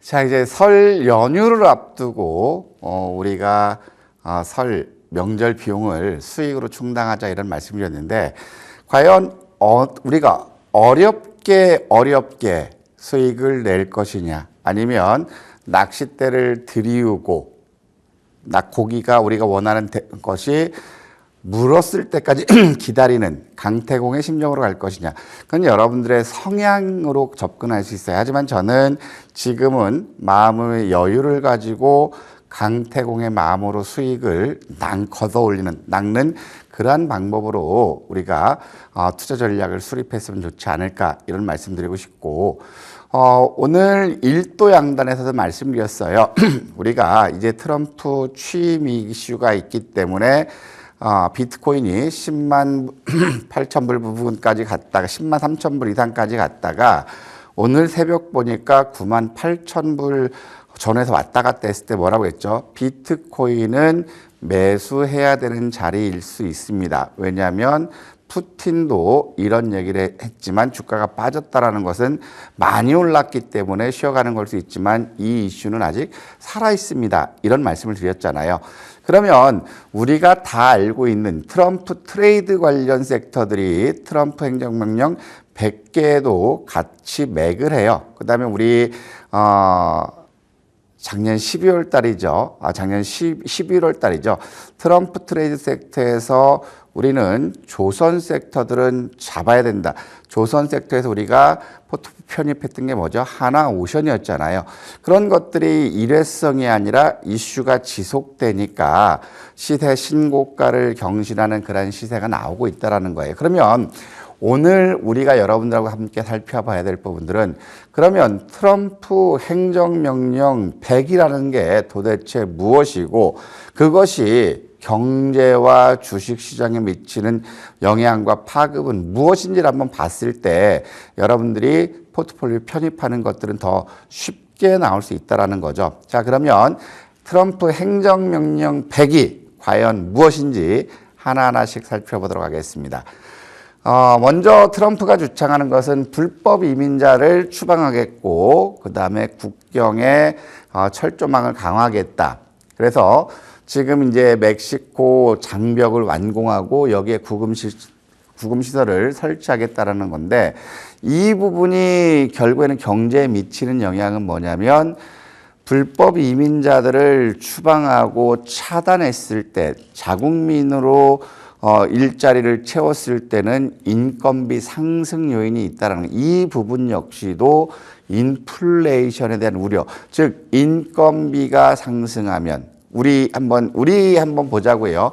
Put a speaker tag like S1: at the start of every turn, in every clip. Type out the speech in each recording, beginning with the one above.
S1: 자, 이제 설 연휴를 앞두고 우리가 설 명절 비용을 수익으로 충당하자 이런 말씀드렸는데, 과연 우리가 어렵게 수익을 낼 것이냐, 아니면 낚싯대를 들이우고 고기가 우리가 원하는 것이 물었을 때까지 기다리는 강태공의 심정으로 갈 것이냐. 그건 여러분들의 성향으로 접근할 수 있어요. 하지만 저는 지금은 마음의 여유를 가지고 강태공의 마음으로 수익을 낚는 그러한 방법으로 우리가 투자 전략을 수립했으면 좋지 않을까, 이런 말씀드리고 싶고, 오늘 일도 양단에서도 말씀드렸어요. 우리가 이제 트럼프 취임 이슈가 있기 때문에 비트코인이 10만 8천 불 부분까지 갔다가 10만 3천 불 이상까지 갔다가 오늘 새벽 보니까 9만 8천 불 전에서 왔다 갔다 했을 때 뭐라고 했죠? 비트코인은 매수해야 되는 자리일 수 있습니다. 왜냐하면 푸틴도 이런 얘기를 했지만 주가가 빠졌다라는 것은 많이 올랐기 때문에 쉬어가는 걸 수 있지만 이 이슈는 아직 살아 있습니다. 이런 말씀을 드렸잖아요. 그러면 우리가 다 알고 있는 트럼프 트레이드 관련 섹터들이 트럼프 행정명령 100개도 같이 맥을 해요. 그 다음에 우리 작년 12월 달이죠. 작년 11월 달이죠. 트럼프 트레이드 섹터에서 우리는 조선 섹터들은 잡아야 된다. 조선 섹터에서 우리가 포트폴리오 편입했던 게 뭐죠? 하나오션이었잖아요. 그런 것들이 일회성이 아니라 이슈가 지속되니까 시세 신고가를 경신하는 그런 시세가 나오고 있다는 거예요. 그러면 오늘 우리가 여러분들하고 함께 살펴봐야 될 부분들은, 그러면 트럼프 행정명령 100이라는 게 도대체 무엇이고, 그것이 경제와 주식시장에 미치는 영향과 파급은 무엇인지를 한번 봤을 때 여러분들이 포트폴리오 편입하는 것들은 더 쉽게 나올 수 있다는 거죠. 자, 그러면 트럼프 행정명령 100이 과연 무엇인지 하나하나씩 살펴보도록 하겠습니다. 먼저 트럼프가 주창하는 것은 불법 이민자를 추방하겠고, 그 다음에 국경에 철조망을 강화하겠다. 그래서 지금 이제 멕시코 장벽을 완공하고 여기에 구금시설을 설치하겠다라는 건데, 이 부분이 결국에는 경제에 미치는 영향은 뭐냐면, 불법 이민자들을 추방하고 차단했을 때, 자국민으로 일자리를 채웠을 때는 인건비 상승 요인이 있다는 이 부분 역시도 인플레이션에 대한 우려, 즉 인건비가 상승하면 우리 한번 보자고요.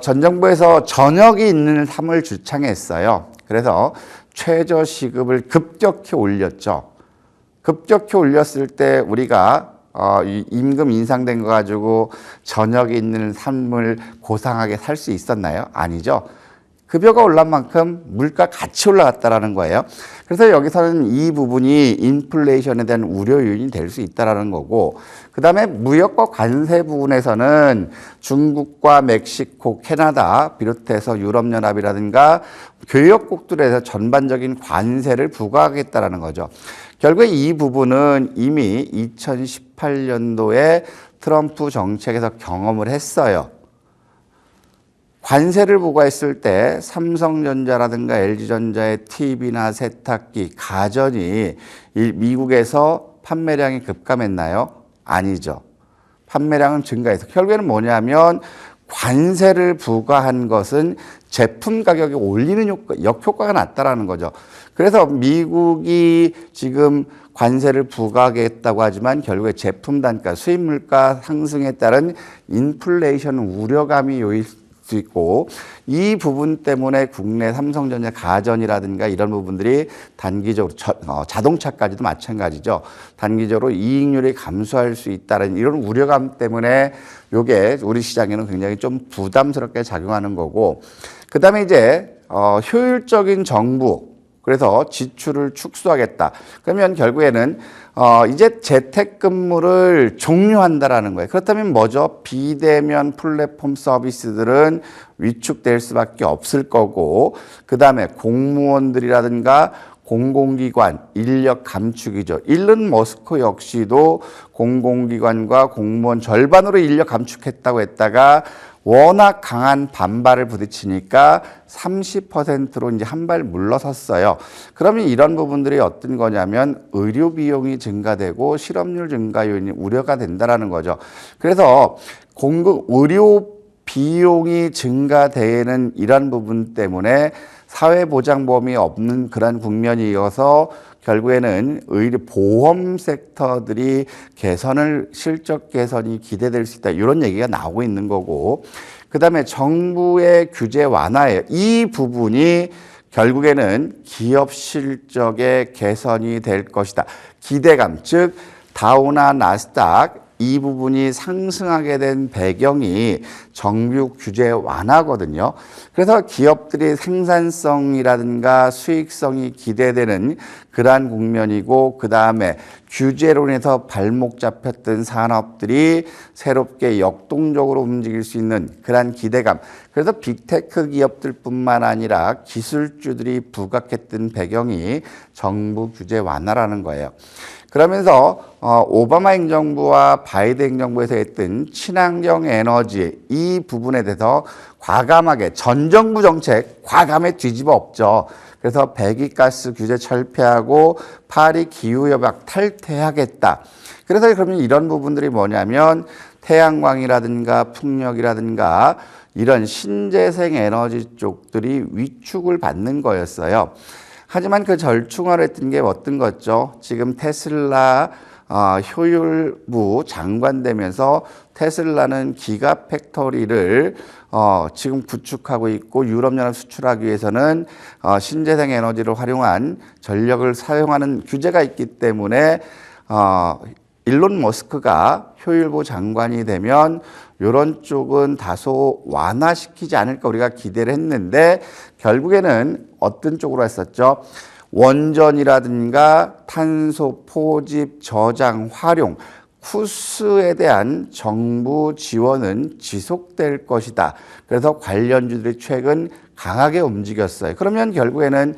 S1: 전 정부에서 전역이 있는 삶을 주창했어요. 그래서 최저시급을 급격히 올렸죠. 급격히 올렸을 때 우리가 임금 인상된 거 가지고 저녁에 있는 삶을 고상하게 살 수 있었나요? 아니죠. 급여가 올란 만큼 물가 같이 올라갔다라는 거예요. 그래서 여기서는 이 부분이 인플레이션에 대한 우려 요인이 될 수 있다라는 거고, 그 다음에 무역과 관세 부분에서는 중국과 멕시코, 캐나다 비롯해서 유럽연합이라든가 교역국들에서 전반적인 관세를 부과하겠다라는 거죠. 결국에 이 부분은 이미 2018년도에 트럼프 정책에서 경험을 했어요. 관세를 부과했을 때 삼성전자라든가 LG전자의 TV나 세탁기, 가전이 미국에서 판매량이 급감했나요? 아니죠. 판매량은 증가해서 결국에는 뭐냐면 관세를 부과한 것은 제품 가격이 올리는 역효과가 났다라는 거죠. 그래서 미국이 지금 관세를 부과하겠다고 하지만 결국에 제품 단가, 수입 물가 상승에 따른 인플레이션 우려감이 요일 수 있고, 이 부분 때문에 국내 삼성전자 가전이라든가 이런 부분들이 단기적으로 자동차까지도 마찬가지죠. 단기적으로 이익률이 감소할 수 있다는 이런 우려감 때문에 이게 우리 시장에는 굉장히 좀 부담스럽게 작용하는 거고, 그 다음에 이제 효율적인 정부, 그래서 지출을 축소하겠다. 그러면 결국에는 이제 재택근무를 종료한다라는 거예요. 그렇다면 뭐죠? 비대면 플랫폼 서비스들은 위축될 수밖에 없을 거고, 그 다음에 공무원들이라든가 공공기관 인력 감축이죠. 일론 머스크 역시도 공공기관과 공무원 절반으로 인력 감축했다고 했다가 워낙 강한 반발을 부딪히니까 30%로 이제 한 발 물러섰어요. 그러면 이런 부분들이 어떤 거냐면 의료 비용이 증가되고 실업률 증가 요인이 우려가 된다라는 거죠. 그래서 의료 비용이 증가되는 이런 부분 때문에 사회보장보험이 없는 그런 국면이어서 결국에는 의료 보험 섹터들이 실적 개선이 기대될 수 있다. 이런 얘기가 나오고 있는 거고, 그다음에 정부의 규제 완화예요. 이 부분이 결국에는 기업 실적의 개선이 될 것이다. 기대감, 즉 다우나 나스닥 이 부분이 상승하게 된 배경이 정부 규제 완화거든요. 그래서 기업들이 생산성이라든가 수익성이 기대되는 그러한 국면이고, 그 다음에 규제로 인해서 발목 잡혔던 산업들이 새롭게 역동적으로 움직일 수 있는 그러한 기대감. 그래서 빅테크 기업들뿐만 아니라 기술주들이 부각했던 배경이 정부 규제 완화라는 거예요. 그러면서 오바마 행정부와 바이든 행정부에서 했던 친환경 에너지 이 부분에 대해서 과감하게 전 정부 정책 과감히 뒤집어 엎죠. 그래서 배기가스 규제 철폐하고 파리 기후협약 탈퇴하겠다. 그래서 그러면 이런 부분들이 뭐냐면 태양광이라든가 풍력이라든가 이런 신재생 에너지 쪽들이 위축을 받는 거였어요. 하지만 그 절충화를 했던 게 어떤 거죠? 지금 테슬라 효율부 장관 되면서 테슬라는 기가팩토리를 지금 구축하고 있고, 유럽연합 수출하기 위해서는 신재생 에너지를 활용한 전력을 사용하는 규제가 있기 때문에 일론 머스크가 효율부 장관이 되면 이런 쪽은 다소 완화시키지 않을까 우리가 기대를 했는데, 결국에는 어떤 쪽으로 했었죠? 원전이라든가 탄소 포집, 저장, 활용, 쿠스에 대한 정부 지원은 지속될 것이다. 그래서 관련주들이 최근 강하게 움직였어요. 그러면 결국에는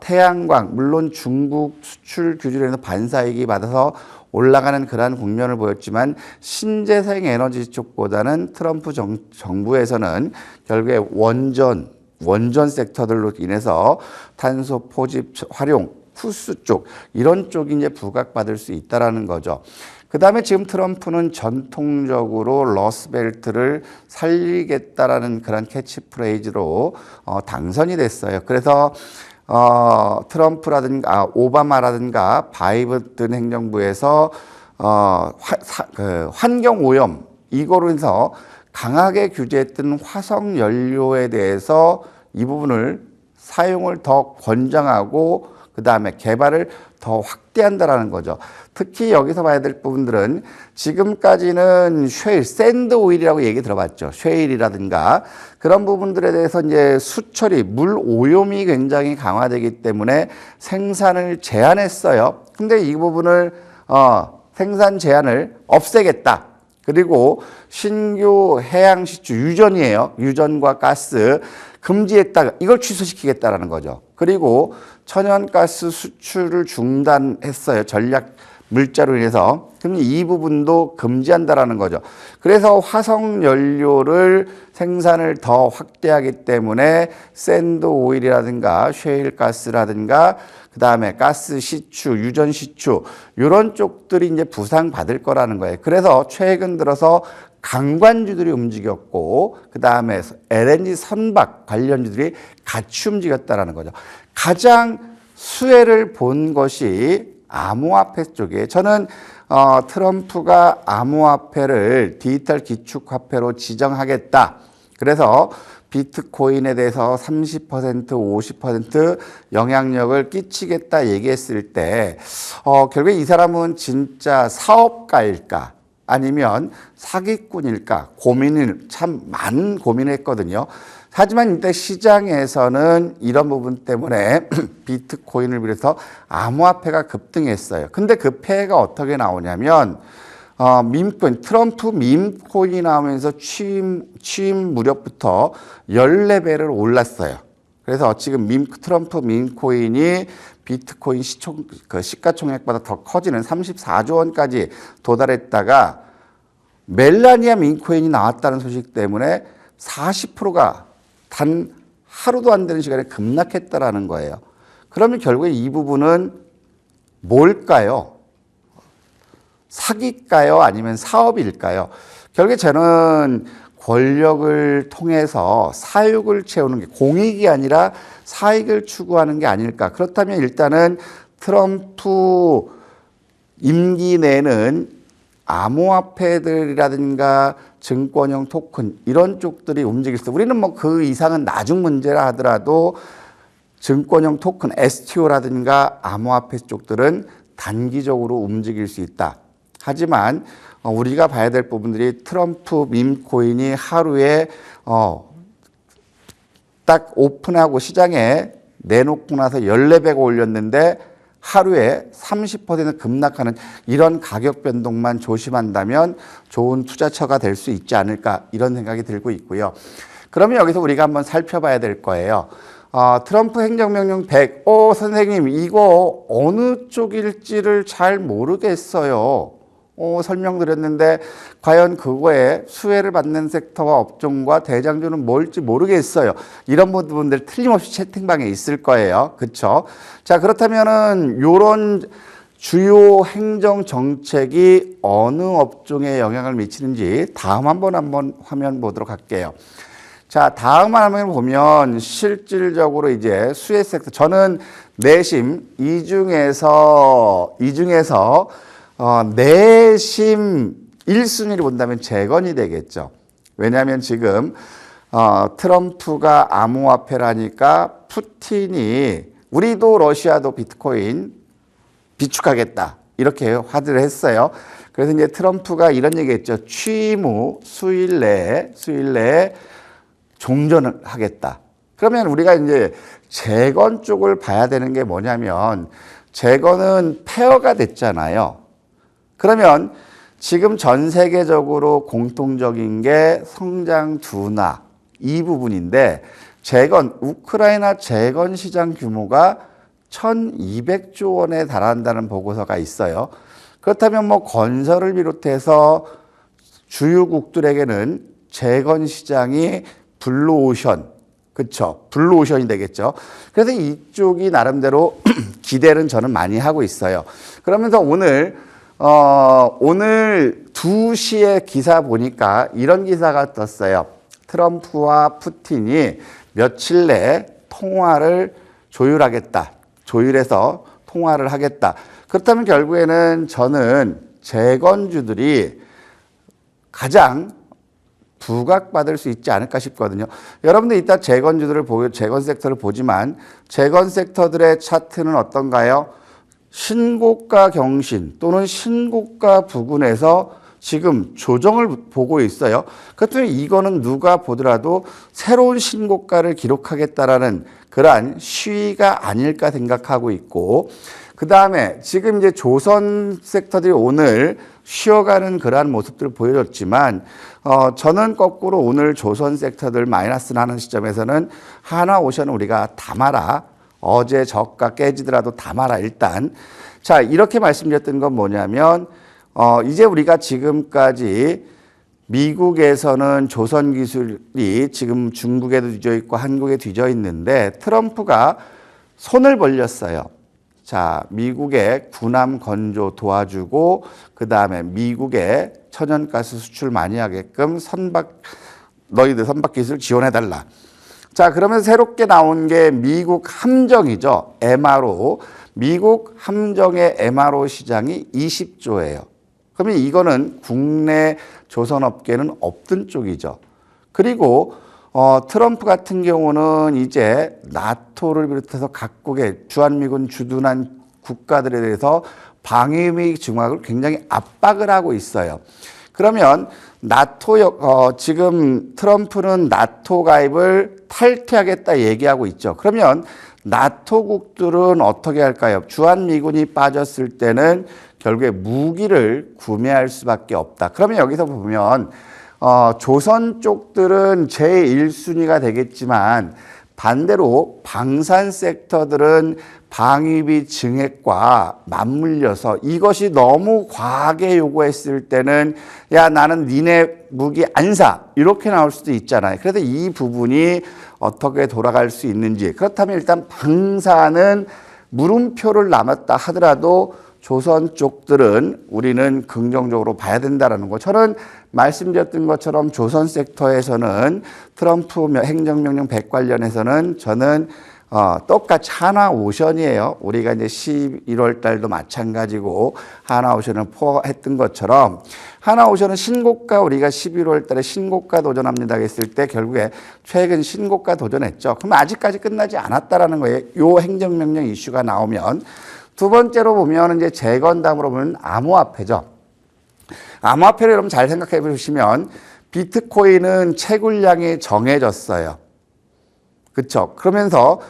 S1: 태양광, 물론 중국 수출 규제에서 반사이익이 받아서 올라가는 그러한 국면을 보였지만, 신재생 에너지 쪽보다는 트럼프 정부에서는 결국에 원전 섹터들로 인해서 탄소 포집 활용, 쿠스 쪽 이런 쪽이 이제 부각받을 수 있다라는 거죠. 그 다음에 지금 트럼프는 전통적으로 러스벨트를 살리겠다라는 그런 캐치프레이즈로 당선이 됐어요. 그래서 트럼프라든가 오바마라든가 바이든 행정부에서 환경오염 이거로 해서 강하게 규제했던 화석 연료에 대해서 이 부분을 사용을 더 권장하고 그 다음에 개발을 더 확대한다라는 거죠. 특히 여기서 봐야 될 부분들은 지금까지는 쉐일, 샌드 오일이라고 얘기 들어봤죠. 쉐일이라든가 그런 부분들에 대해서 이제 수처리, 물 오염이 굉장히 강화되기 때문에 생산을 제한했어요. 근데 이 부분을 생산 제한을 없애겠다. 그리고 신규 해양시추 유전이에요. 유전과 가스 금지했다. 이걸 취소시키겠다라는 거죠. 그리고 천연가스 수출을 중단했어요. 전략 물자로 인해서. 그럼 이 부분도 금지한다라는 거죠. 그래서 화석 연료를 생산을 더 확대하기 때문에 샌드 오일이라든가 셰일 가스라든가 그 다음에 가스 시추, 유전 시추 이런 쪽들이 이제 부상받을 거라는 거예요. 그래서 최근 들어서 강관주들이 움직였고 그 다음에 LNG 선박 관련주들이 같이 움직였다라는 거죠. 가장 수혜를 본 것이 암호화폐 쪽이에요. 저는 트럼프가 암호화폐를 디지털 기축화폐로 지정하겠다. 그래서 비트코인에 대해서 30%, 50% 영향력을 끼치겠다 얘기했을 때 결국에 이 사람은 진짜 사업가일까 아니면 사기꾼일까 고민을 참 많은 고민을 했거든요. 하지만 이때 시장에서는 이런 부분 때문에 비트코인을 비롯해서 암호화폐가 급등했어요. 근데 그 폐해가 어떻게 나오냐면 밈코인, 트럼프 밈코인이 나오면서 취임 무렵부터 14배를 올랐어요. 그래서 지금 트럼프 밈코인이 비트코인 시가총액보다 더 커지는 34조 원까지 도달했다가 멜라니아 민코인이 나왔다는 소식 때문에 40%가 단 하루도 안 되는 시간에 급락했다라는 거예요. 그러면 결국에 이 부분은 뭘까요? 사기일까요? 아니면 사업일까요? 결국에 저는 권력을 통해서 사육을 채우는 게 공익이 아니라 사익을 추구하는 게 아닐까. 그렇다면 일단은 트럼프 임기 내는 암호화폐들이라든가 증권형 토큰 이런 쪽들이 움직일 수, 우리는 뭐 그 이상은 나중 문제라 하더라도 증권형 토큰 STO라든가 암호화폐 쪽들은 단기적으로 움직일 수 있다. 하지만 우리가 봐야 될 부분들이 트럼프 밈코인이 하루에 딱 오픈하고 시장에 내놓고 나서 14배가 올렸는데 하루에 30% 급락하는 이런 가격 변동만 조심한다면 좋은 투자처가 될 수 있지 않을까 이런 생각이 들고 있고요. 그러면 여기서 우리가 한번 살펴봐야 될 거예요. 트럼프 행정명령 100. 선생님 이거 어느 쪽일지를 잘 모르겠어요. 설명드렸는데 과연 그거에 수혜를 받는 섹터와 업종과 대장주는 뭘지 모르겠어요. 이런 분들 틀림없이 채팅방에 있을 거예요. 그렇죠? 자, 그렇다면은 요런 주요 행정 정책이 어느 업종에 영향을 미치는지 다음 한번 화면 보도록 할게요. 자, 다음 화면을 보면 실질적으로 이제 수혜 섹터, 저는 내심 이 중에서 내심 1순위를 본다면 재건이 되겠죠. 왜냐하면 지금 트럼프가 암호화폐라니까 푸틴이 우리도 러시아도 비트코인 비축하겠다 이렇게 화두를 했어요. 그래서 이제 트럼프가 이런 얘기했죠. 취임 후 수일 내에 종전을 하겠다. 그러면 우리가 이제 재건 쪽을 봐야 되는 게 뭐냐면 재건은 폐허가 됐잖아요. 그러면 지금 전 세계적으로 공통적인 게 성장 둔화 이 부분인데 재건, 우크라이나 재건 시장 규모가 1,200조 원에 달한다는 보고서가 있어요. 그렇다면 뭐 건설을 비롯해서 주요국들에게는 재건 시장이 블루오션, 그렇죠? 블루오션이 되겠죠. 그래서 이쪽이 나름대로 기대는 저는 많이 하고 있어요. 그러면서 오늘 2시에 기사 보니까 이런 기사가 떴어요. 트럼프와 푸틴이 며칠 내에 통화를 조율하겠다. 조율해서 통화를 하겠다. 그렇다면 결국에는 저는 재건주들이 가장 부각받을 수 있지 않을까 싶거든요. 여러분들 이따 재건 섹터를 보지만 재건 섹터들의 차트는 어떤가요? 신고가 경신 또는 신고가 부근에서 지금 조정을 보고 있어요. 그렇다면 이거는 누가 보더라도 새로운 신고가를 기록하겠다라는 그러한 시위가 아닐까 생각하고 있고, 그 다음에 지금 이제 조선 섹터들이 오늘 쉬어가는 그러한 모습들을 보여줬지만, 저는 거꾸로 오늘 조선 섹터들 마이너스 나는 시점에서는 하나오션은 우리가 담아라. 어제 저가 깨지더라도 담아라 일단. 자, 이렇게 말씀드렸던 건 뭐냐면 이제 우리가 지금까지 미국에서는 조선 기술이 지금 중국에도 뒤져 있고 한국에 뒤져 있는데 트럼프가 손을 벌렸어요. 자, 미국의 군함 건조 도와주고 그 다음에 미국에 천연가스 수출 많이 하게끔 너희들 선박 기술 지원해달라. 자, 그러면 새롭게 나온 게 미국 함정이죠. MRO. 미국 함정의 MRO 시장이 20조예요. 그러면 이거는 국내 조선업계는 없던 쪽이죠. 그리고 트럼프 같은 경우는 이제 나토를 비롯해서 각국의 주한미군 주둔한 국가들에 대해서 방위비 증액을 굉장히 압박을 하고 있어요. 그러면 지금 트럼프는 나토 가입을 탈퇴하겠다 얘기하고 있죠. 그러면 나토국들은 어떻게 할까요? 주한미군이 빠졌을 때는 결국에 무기를 구매할 수밖에 없다. 그러면 여기서 보면 조선 쪽들은 제1순위가 되겠지만 반대로 방산 섹터들은 방위비 증액과 맞물려서 이것이 너무 과하게 요구했을 때는 야 나는 니네 무기 안 사 이렇게 나올 수도 있잖아요. 그래서 이 부분이 어떻게 돌아갈 수 있는지 그렇다면 일단 방산은 물음표를 남았다 하더라도 조선 쪽들은 우리는 긍정적으로 봐야 된다는 거. 저는 말씀드렸던 것처럼 조선 섹터에서는 트럼프 행정명령 100 관련해서는 저는 똑같이 하나오션이에요. 우리가 이제 11월 달도 마찬가지고 하나오션을 포함했던 것처럼 하나오션은 신고가 우리가 11월 달에 신고가 도전합니다 했을 때 결국에 최근 신고가 도전했죠. 그럼 아직까지 끝나지 않았다라는 거예요. 요 행정명령 이슈가 나오면. 두 번째로 보면 이제 재건담으로 보면 암호화폐죠. 암호화폐를 여러분 잘 생각해 보시면 비트코인은 채굴량이 정해졌어요. 그렇죠? 그러면서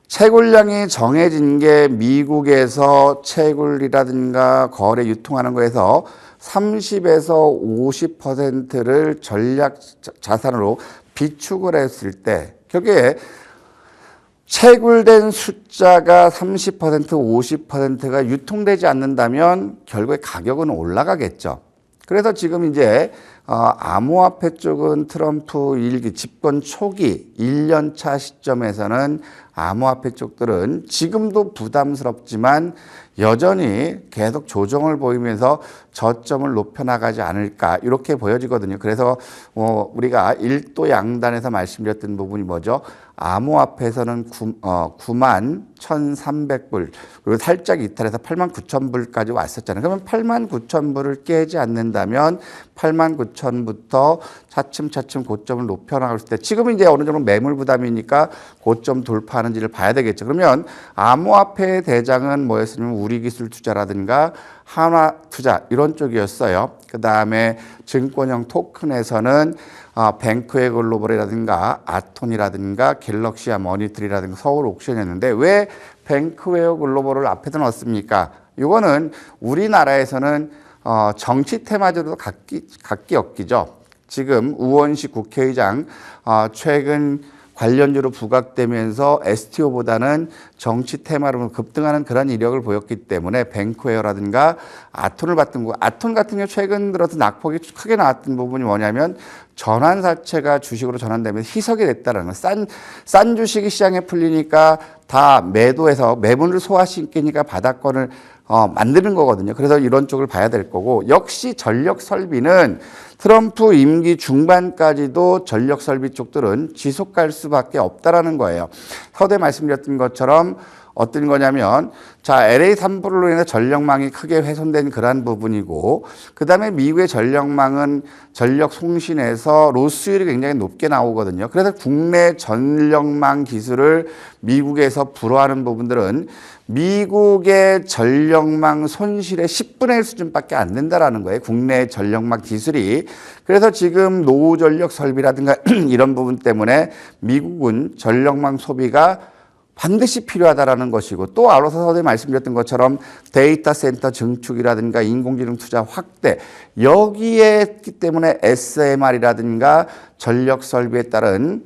S1: 채굴량이 정해진 게 미국에서 채굴이라든가 거래 유통하는 거에서 30에서 50%를 전략 자산으로 비축을 했을 때 결국에 채굴된 숫자가 30%, 50%가 유통되지 않는다면 결국에 가격은 올라가겠죠. 그래서 지금 이제 암호화폐 쪽은 트럼프 일기 집권 초기 1년 차 시점에서는 암호화폐 쪽들은 지금도 부담스럽지만 여전히 계속 조정을 보이면서 저점을 높여나가지 않을까 이렇게 보여지거든요. 그래서 우리가 1도 양단에서 말씀드렸던 부분이 뭐죠? 암호화폐에서는 91,300불 그리고 살짝 이탈해서 89,000불까지 왔었잖아요. 그러면 89,000불을 깨지 않는다면 89,000부터 차츰차츰 고점을 높여나갈 때 지금은 이제 어느 정도 매물 부담이니까 고점 돌파하는지를 봐야 되겠죠. 그러면 암호화폐의 대장은 뭐였으면 우리기술투자라든가 한화투자 이런 쪽이었어요. 그 다음에 증권형 토큰에서는 뱅크웨어 글로벌이라든가 아톤이라든가 갤럭시아 머니트리라든가 서울 옥션이었는데 왜 뱅크웨어 글로벌을 앞에다 넣었습니까? 이거는 우리나라에서는 정치 테마적으로 각기 엮이죠. 지금 우원식 국회의장 최근 관련주로 부각되면서 STO보다는 정치 테마로 급등하는 그런 이력을 보였기 때문에 뱅크웨어라든가 아톤을 봤던 거. 아톤 같은 경우 최근 들어서 낙폭이 크게 나왔던 부분이 뭐냐면 전환사채가 주식으로 전환되면서 희석이 됐다는 거. 싼 주식이 시장에 풀리니까 다 매도해서 매물을 소화시키니까 바닥권을 만드는 거거든요. 그래서 이런 쪽을 봐야 될 거고 역시 전력 설비는 트럼프 임기 중반까지도 전력 설비 쪽들은 지속 갈 수밖에 없다라는 거예요. 서두에 말씀드렸던 것처럼 어떤 거냐면 자 LA 산불로 인해 전력망이 크게 훼손된 그러한 부분이고 그 다음에 미국의 전력망은 전력 송신에서 로스율이 굉장히 높게 나오거든요. 그래서 국내 전력망 기술을 미국에서 불허하는 부분들은 미국의 전력망 손실의 10분의 1 수준밖에 안 된다라는 거예요. 국내 전력망 기술이. 그래서 지금 노후 전력 설비라든가 이런 부분 때문에 미국은 전력망 소비가 반드시 필요하다라는 것이고 또 앞서서 서두에 말씀드렸던 것처럼 데이터 센터 증축이라든가 인공지능 투자 확대 여기에 있기 때문에 SMR이라든가 전력 설비에 따른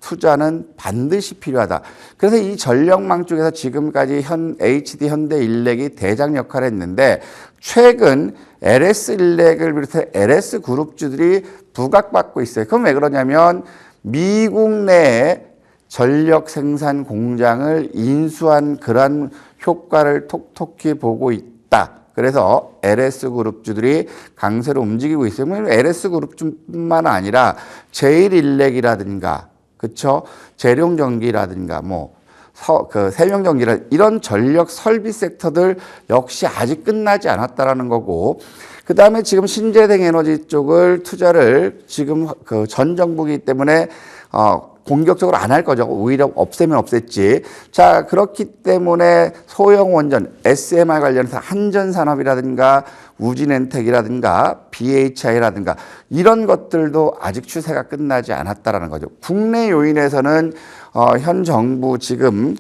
S1: 투자는 반드시 필요하다. 그래서 이 전력망 쪽에서 지금까지 HD 현대일렉이 대장 역할을 했는데 최근 LS일렉을 비롯해 LS그룹주들이 부각받고 있어요. 그럼 왜 그러냐면 미국 내에 전력 생산 공장을 인수한 그런 효과를 톡톡히 보고 있다. 그래서 LS그룹주들이 강세로 움직이고 있어요. LS그룹뿐만 아니라 제일일렉이라든가 그렇죠? 재룡전기라든가 세명전기라 이런 전력 설비 섹터들 역시 아직 끝나지 않았다라는 거고 그 다음에 지금 신재생 에너지 쪽을 투자를 지금 전 정부이기 때문에 공격적으로 안 할 거죠. 오히려 없애면 없앴지. 자, 그렇기 때문에 소형 원전, SMR 관련해서 한전산업이라든가 우진엔텍이라든가 BHI라든가 이런 것들도 아직 추세가 끝나지 않았다라는 거죠. 국내 요인에서는 현 정부 지금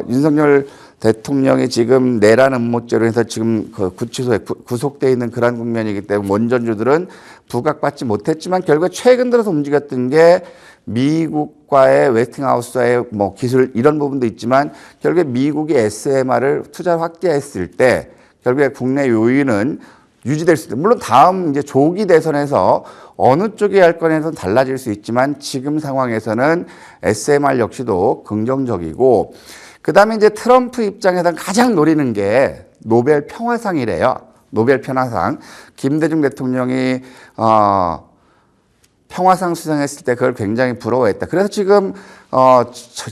S1: 윤석열 대통령이 지금 내란 음모죄로 해서 지금 그 구치소에 구속돼 있는 그런 국면이기 때문에 원전주들은 부각받지 못했지만 결국 최근 들어서 움직였던 게 미국과의 웨스팅하우스와의 뭐 기술 이런 부분도 있지만 결국에 미국이 SMR을 투자 확대했을 때 결국에 국내 요인은 유지될 수 있다. 물론 다음 이제 조기 대선에서 어느 쪽이 할 거냐에서 달라질 수 있지만 지금 상황에서는 SMR 역시도 긍정적이고 그다음에 이제 트럼프 입장에서 가장 노리는 게 노벨 평화상이래요. 노벨 평화상. 김대중 대통령이 평화상 수상했을 때 그걸 굉장히 부러워했다. 그래서 지금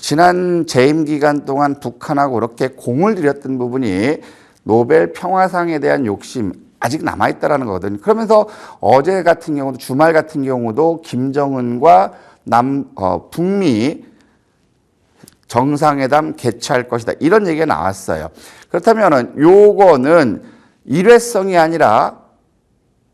S1: 지난 재임 기간 동안 북한하고 이렇게 공을 들였던 부분이 노벨 평화상에 대한 욕심 아직 남아있다라는 거거든요. 그러면서 어제 같은 경우도 주말 같은 경우도 김정은과 북미 정상회담 개최할 것이다. 이런 얘기가 나왔어요. 그렇다면은 요거는 일회성이 아니라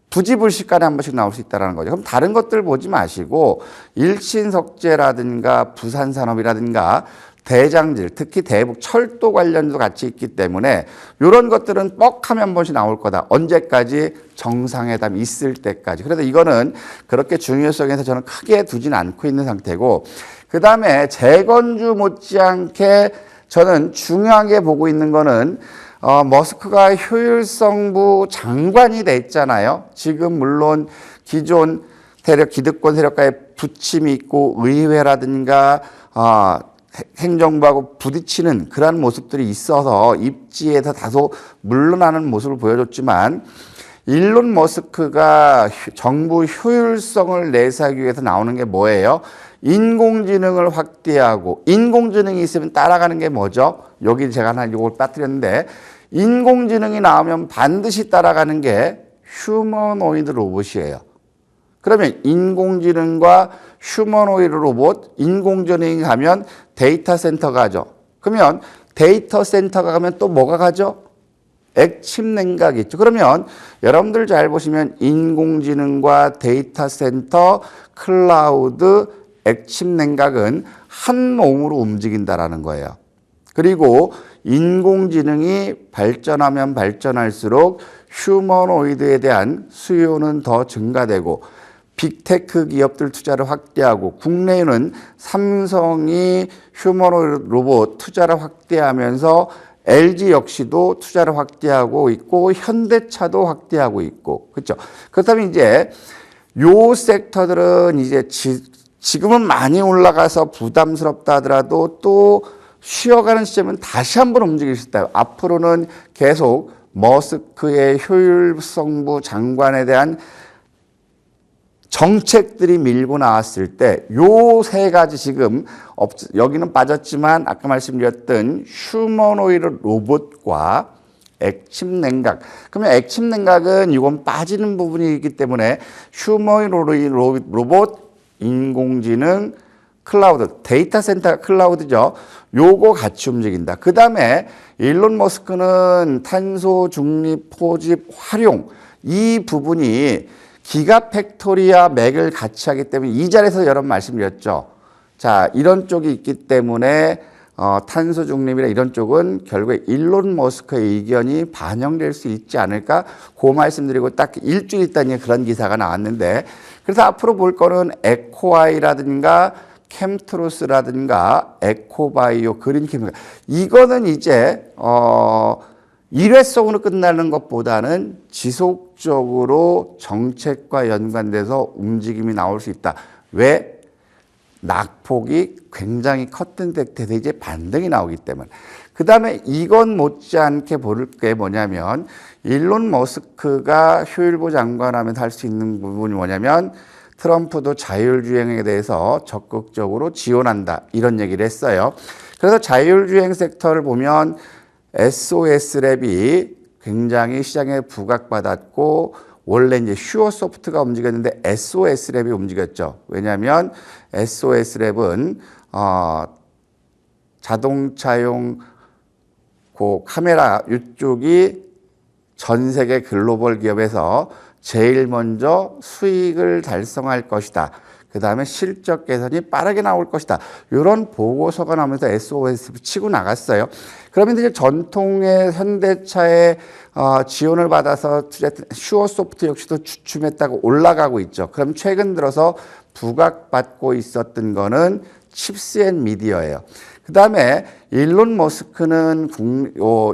S1: 부지불식간에 한 번씩 나올 수 있다는 거죠. 그럼 다른 것들 보지 마시고 일신석재라든가 부산산업이라든가 대장질, 특히 대북 철도 관련도 같이 있기 때문에 이런 것들은 뻑하면 한 번씩 나올 거다. 언제까지? 정상회담 있을 때까지. 그래서 이거는 그렇게 중요성에서 저는 크게 두진 않고 있는 상태고 그 다음에 재건주 못지않게 저는 중요하게 보고 있는 거는 머스크가 효율성부 장관이 됐잖아요. 지금 물론 기존 기득권 세력과의 부침이 있고 의회라든가 행정부하고 부딪히는 그런 모습들이 있어서 입지에서 다소 물러나는 모습을 보여줬지만 일론 머스크가 정부 효율성을 내세우기 위해서 나오는 게 뭐예요? 인공지능을 확대하고 인공지능이 있으면 따라가는 게 뭐죠? 여기 제가 하나 이걸 빠뜨렸는데 인공지능이 나오면 반드시 따라가는 게 휴머노이드 로봇이에요. 그러면 인공지능과 휴머노이드 로봇, 인공지능이 가면 데이터 센터가 가죠. 그러면 데이터 센터가 가면 또 뭐가 가죠? 액침 냉각이 있죠. 그러면 여러분들 잘 보시면 인공지능과 데이터 센터, 클라우드, 액침 냉각은 한 몸으로 움직인다라는 거예요. 그리고 인공지능이 발전하면 발전할수록 휴머노이드에 대한 수요는 더 증가되고 빅테크 기업들 투자를 확대하고 국내에는 삼성이 휴머노이드 로봇 투자를 확대하면서 LG 역시도 투자를 확대하고 있고 현대차도 확대하고 있고 그렇죠. 그렇다면 이제 요 섹터들은 이제 지금은 많이 올라가서 부담스럽다 하더라도 또 쉬어가는 시점은 다시 한번 움직일 수 있다. 앞으로는 계속 머스크의 효율성부 장관에 대한 정책들이 밀고 나왔을 때 요 세 가지 지금 여기는 빠졌지만 아까 말씀드렸던 휴머노이드 로봇과 액침 냉각. 그러면 액침 냉각은 이건 빠지는 부분이기 때문에 휴머노이드 로봇, 인공지능, 클라우드, 데이터 센터 클라우드죠. 요거 같이 움직인다. 그 다음에 일론 머스크는 탄소 중립 포집 활용 이 부분이 기가팩토리와 맥을 같이 하기 때문에 이 자리에서 여러 번 말씀드렸죠. 자, 이런 쪽이 있기 때문에 탄소 중립이나 이런 쪽은 결국에 일론 머스크의 의견이 반영될 수 있지 않을까? 그 말씀드리고 딱 일주일 있다니 그런 기사가 나왔는데 그래서 앞으로 볼 거는 에코아이라든가 캠트로스라든가 에코바이오 그린케미칼 이거는 이제 일회성으로 끝나는 것보다는 지속적으로 정책과 연관돼서 움직임이 나올 수 있다. 왜? 낙폭이 굉장히 컸던 섹터에서 이제 반등이 나오기 때문에. 그 다음에 이건 못지않게 볼 게 뭐냐면 일론 머스크가 효율부 장관하면서 할 수 있는 부분이 뭐냐면 트럼프도 자율주행에 대해서 적극적으로 지원한다. 이런 얘기를 했어요. 그래서 자율주행 섹터를 보면 SOS랩이 굉장히 시장에 부각받았고 원래 이제 슈어소프트가 움직였는데 SOS랩이 움직였죠. 왜냐하면 SOS랩은 자동차용 그 카메라 이쪽이 전 세계 글로벌 기업에서 제일 먼저 수익을 달성할 것이다. 그 다음에 실적 개선이 빠르게 나올 것이다. 이런 보고서가 나오면서 SOS 치고 나갔어요. 그러면 이제 전통의 현대차의 지원을 받아서 투자했던 슈어소프트 역시도 주춤했다고 올라가고 있죠. 그럼 최근 들어서 부각받고 있었던 거는 칩스앤미디어예요. 그 다음에 일론 머스크는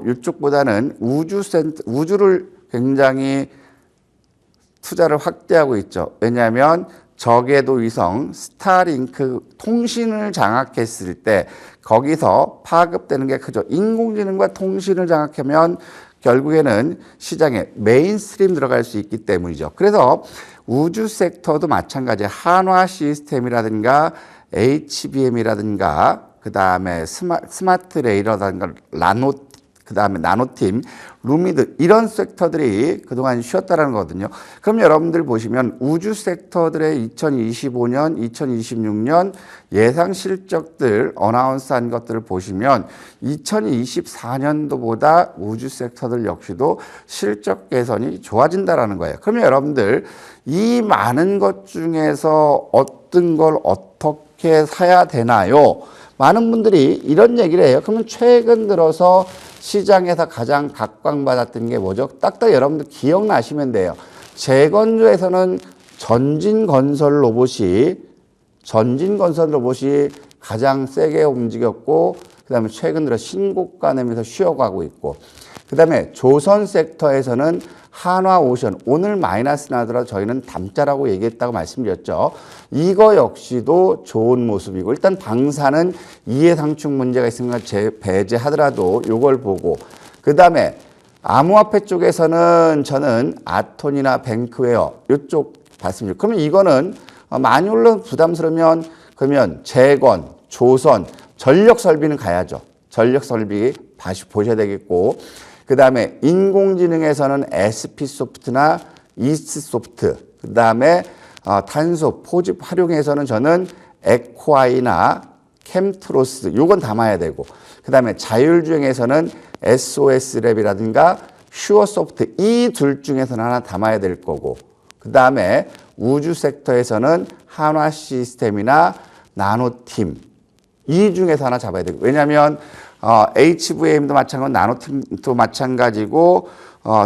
S1: 이쪽보다는 우주를 굉장히 투자를 확대하고 있죠. 왜냐하면 저궤도 위성 스타링크 통신을 장악했을 때 거기서 파급되는 게 크죠. 인공지능과 통신을 장악하면 결국에는 시장에 메인스트림 들어갈 수 있기 때문이죠. 그래서 우주 섹터도 마찬가지 한화 시스템이라든가 HBM이라든가 그 다음에 스마트 레이더라든가 그 다음에 나노팀, 루미드 이런 섹터들이 그동안 쉬었다라는 거거든요. 그럼 여러분들 보시면 우주 섹터들의 2025년, 2026년 예상 실적들 어나운스한 것들을 보시면 2024년도보다 우주 섹터들 역시도 실적 개선이 좋아진다라는 거예요. 그러면 여러분들 이 많은 것 중에서 어떤 걸 어떻게 사야 되나요? 많은 분들이 이런 얘기를 해요. 그러면 최근 들어서 시장에서 가장 각광받았던 게 뭐죠? 딱딱 여러분들 기억나시면 돼요. 재건조에서는 전진건설 로봇이 가장 세게 움직였고, 그 다음에 최근 들어 신고가 내면서 쉬어가고 있고, 그 다음에 조선 섹터에서는 한화오션, 오늘 마이너스 나더라도 저희는 담자라고 얘기했다고 말씀드렸죠. 이거 역시도 좋은 모습이고, 일단 방사는 이해상충 문제가 있으면 배제하더라도 이걸 보고, 그 다음에 암호화폐 쪽에서는 저는 아톤이나 뱅크웨어 이쪽 봤습니다. 그러면 이거는 많이 올라 부담스러우면 그러면 재건, 조선, 전력 설비는 가야죠. 전력 설비 다시 보셔야 되겠고, 그 다음에 인공지능에서는 SP소프트나 이스트소프트, 그 다음에 탄소 포집 활용에서는 저는 에코아이나 캠트로스 요건 담아야 되고, 그 다음에 자율주행에서는 SOS랩이라든가 슈어소프트 이 둘 중에서는 하나 담아야 될 거고, 그 다음에 우주 섹터에서는 한화 시스템이나 나노팀 이 중에서 하나 잡아야 되고, 왜냐하면 HVM도 마찬가지고 나노팀도 마찬가지고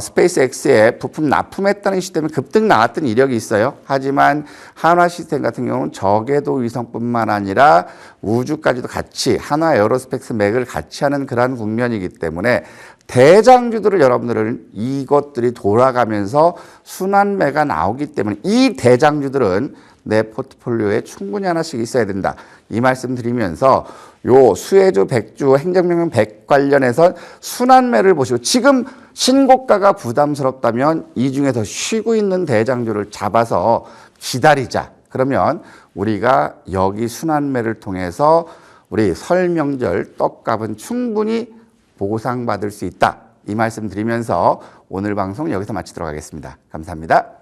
S1: 스페이스X에 부품 납품했다는 이슈 때문에 급등 나왔던 이력이 있어요. 하지만 한화 시스템 같은 경우는 저궤도 위성뿐만 아니라 우주까지도 같이 한화 에어로스페이스 맥을 같이 하는 그러한 국면이기 때문에 대장주들을 여러분들은 이것들이 돌아가면서 순환매가 나오기 때문에 이 대장주들은 내 포트폴리오에 충분히 하나씩 있어야 된다. 이 말씀 드리면서 요 수혜주 100주 행정명령 100 관련해서 순환매를 보시고 지금 신고가가 부담스럽다면 이 중에서 쉬고 있는 대장주를 잡아서 기다리자. 그러면 우리가 여기 순환매를 통해서 우리 설 명절 떡값은 충분히 보상받을 수 있다. 이 말씀 드리면서 오늘 방송 여기서 마치도록 하겠습니다. 감사합니다.